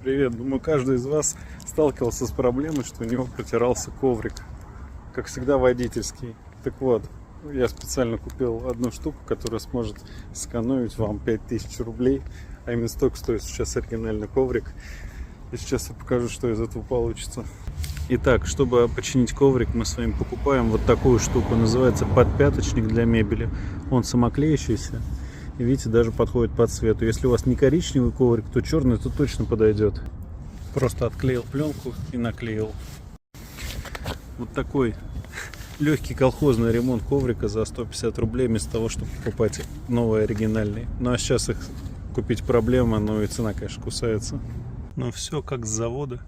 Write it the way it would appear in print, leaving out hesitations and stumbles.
привет! Думаю, каждый из вас сталкивался с проблемой, что у него протирался коврик. Как всегда, водительский. Так вот, я специально купил одну штуку, которая сможет сэкономить вам 5000 рублей. А именно столько стоит сейчас оригинальный коврик. И сейчас я покажу, что из этого получится. Итак, чтобы починить коврик, мы с вами покупаем вот такую штуку. Называется подпяточник для мебели. Он самоклеющийся. И видите, даже подходит по цвету. Если у вас не коричневый коврик, то черный, то точно подойдет. Просто отклеил пленку и наклеил. Вот такой легкий колхозный ремонт коврика за 150 рублей, вместо того, чтобы покупать новый оригинальный. Ну а сейчас их купить проблема, но и цена, конечно, кусается. Но все как с завода.